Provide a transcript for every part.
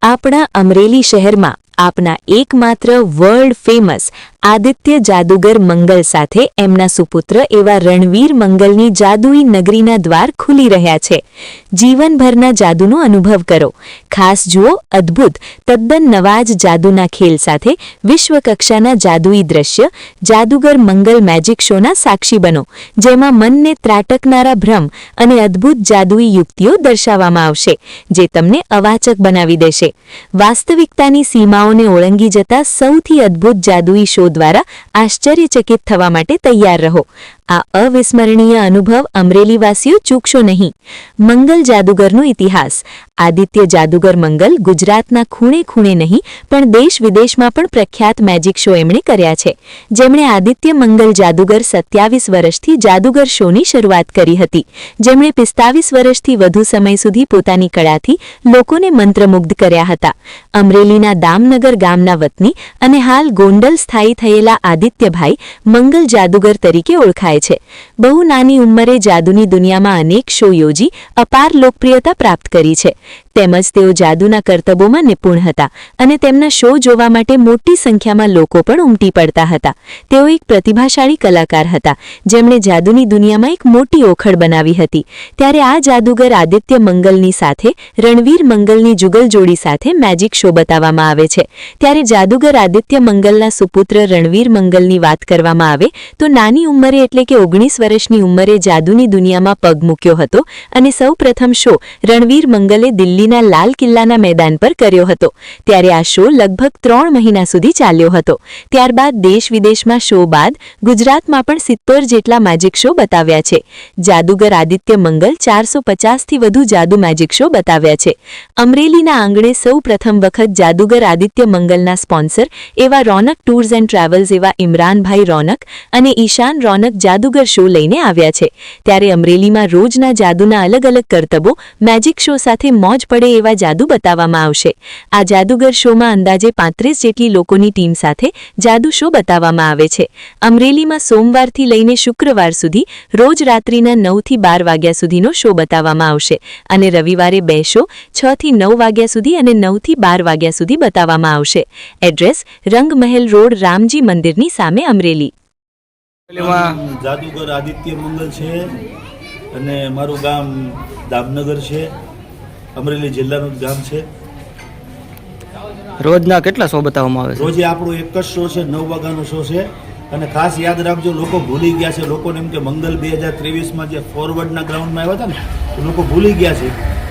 આપણા અમરેલી શહેરમાં આપના એકમાત્ર વર્લ્ડ ફેમસ આદિત્ય જાદુગર મંગલ સાથે એમના સુપુત્ર એવા રણવીર મંગલની જાદુઈ નગરીના દ્વાર ખુલી રહ્યા છે। જીવનભરના જાદુનો અનુભવ કરો। ખાસ જુઓ અદ્ભુત તદ્દન નવા જ જાદુના ખેલ સાથે વિશ્વકક્ષાના જાદુઈ દ્રશ્ય જાદુગર મંગલ મેજિક શોના સાક્ષી બનો, જેમાં મનને ત્રાટકનારા ભ્રમ અને અદ્ભુત જાદુઈ યુક્તિઓ દર્શાવવામાં આવશે, જે તમને અવાચક બનાવી દેશે। વાસ્તવિકતાની સીમાઓને ઓળંગી જતા સૌથી અદ્ભુત જાદુઈ શો દ્વારા આશ્ચર્યચકિત થવા માટે તૈયાર રહો। આ અવિસ્મરણીય અનુભવ અમરેલીવાસીઓ ચૂકશો નહીં। મંગલ જાદુગરનો ઇતિહાસ। આદિત્ય જાદુગર મંગલ ગુજરાતના ખૂણે ખૂણે નહીં પણ દેશ વિદેશમાં પણ પ્રખ્યાત મેજિક શો એમણે કર્યા છે, જેમણે આદિત્ય મંગલ જાદુગર 27 વર્ષથી જાદુગર શોની શરૂઆત કરી હતી, જેમણે 45 વર્ષથી વધુ સમય સુધી પોતાની કળાથી લોકોને મંત્રમુગ્ધ કર્યા હતા। અમરેલીના દામનગર ગામના વતની અને હાલ ગોંડલ સ્થાયી થયેલા આદિત્યભાઈ મંગલ જાદુગર તરીકે ઓળખાય છે। બહુ નાની ઉંમરે જાદુની દુનિયામાં અનેક શો યોજી અપાર લોકપ્રિયતા પ્રાપ્ત કરી છે, તેમજ તેઓ જાદુના કરતબોમાં નિપુણ હતા અને તેમના શો જોવા માટે મોટી સંખ્યામાં લોકો પણ ઉમટી પડતા હતા। તેઓ એક પ્રતિભાશાળી કલાકાર હતા, જેમણે જાદુની દુનિયામાં એક મોટી ઓખળ બનાવી હતી। ત્યારે આ જાદુગર આદિત્ય મંગલની સાથે રણવીર મંગલની જુગલ જોડી સાથે મેજિક શો બતાવવામાં આવે છે। ત્યારે જાદુગર આદિત્ય મંગલના સુપુત્ર રણવીર મંગલની વાત કરવામાં આવે તો નાની ઉંમરે એટલે કે 19 વર્ષની ઉંમરે જાદુની દુનિયામાં પગ મૂક્યો હતો અને સૌ પ્રથમ શો રણવીર મંગલે દિલ્હીના લાલ કિલ્લાના મેદાન પર કર્યો હતો। ત્યારે આ શો લગભગ 3 મહિના સુધી ચાલ્યો હતો। ત્યારબાદ દેશ વિદેશમાં શો બાદ ગુજરાતમાં પણ 70 જેટલા મેજિક શો બતાવ્યા છે। જાદુગર આદિત્ય મંગલ 450થી વધુ જાદુ મેજિક શો બતાવ્યા છે। અમરેલીના આંગણે સૌ પ્રથમ વખત જાદુગર આદિત્ય મંગલના સ્પોન્સર એવા રોનક ટૂર્સ એન્ડ ટ્રાવેલ્સ એવા ઇમરાનભાઈ રોનક અને ઈશાન રોનક જાદુગર શો લઈને આવ્યા છે। ત્યારે અમરેલીમાં રોજના જાદુના અલગ અલગ કરતબો મેજિક શો સાથે મોજ પડે એવા જાદુ બતાવવામાં આવશે। આ જાદુગર શોમાં અંદાજે 35 જેટલી લોકોની ટીમ સાથે જાદુ શો બતાવવામાં આવે છે। અમરેલીમાં સોમવારથી લઈને શુક્રવાર સુધી રોજ રાત્રિના 9 થી 12 વાગ્યા સુધીનો શો બતાવવામાં આવશે અને રવિવારે 2 શો 6 થી 9 વાગ્યા સુધી અને 9 થી 12 વાગ્યા સુધી બતાવવામાં આવશે। એડ્રેસ રંગમહેલ રોડ રામજી મંદિરની સામે અમરેલી। જાદુગર આદિત્ય મંગલ છે અને મારું ગામ દામનગર છે, અમરેલી જિલ્લાનું જ ગામ છે। રોજના કેટલા શો બતાવવામાં આવે છે? રોજે આપણો એક જ શો છે, 9 વાગ્યાનો શો છે અને ખાસ યાદ રાખજો, લોકો ભૂલી ગયા છે, લોકોને એમ કે મંગલ 2023માં જે ફોરવર્ડના ગ્રાઉન્ડમાં આવ્યા હતા ને, તો લોકો ભૂલી ગયા છે।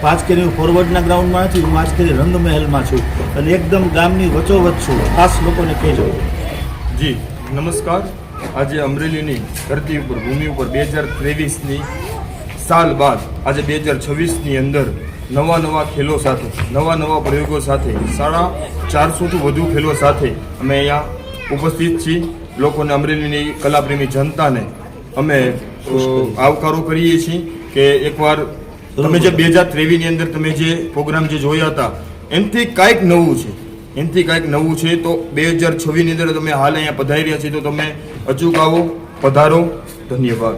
આજ કરી હું ફોરવર્ડના ગ્રાઉન્ડમાં નથી, હું આજ કરી રંગમહેલમાં છું અને એકદમ ગામની વચ્ચોવચ્ચ છું। ખાસ લોકોને કહેજો। જી નમસ્કાર। આજે અમરેલીની ધરતી ઉપર ભૂમિ ઉપર 2023ની સાલ બાદ આજે 2026ની અંદર નવા ખેલો સાથે નવા પ્રયોગો સાથે 450થી વધુ ખેલો સાથે અમે અહીંયા ઉપસ્થિત છીએ। લોકોને અમરેલીની કલાપ્રેમી જનતાને અમે આવકારો કરીએ છીએ કે એકવાર તમે જે 2023ની અંદર તમે જે પ્રોગ્રામ જે જોયા હતા એનાથી કાંઈક નવું છે, તો 2026ની અંદર તમે હાલ અહીંયા પધારી રહ્યા છીએ, તો તમે અચૂક આવો, પધારો। ધન્યવાદ।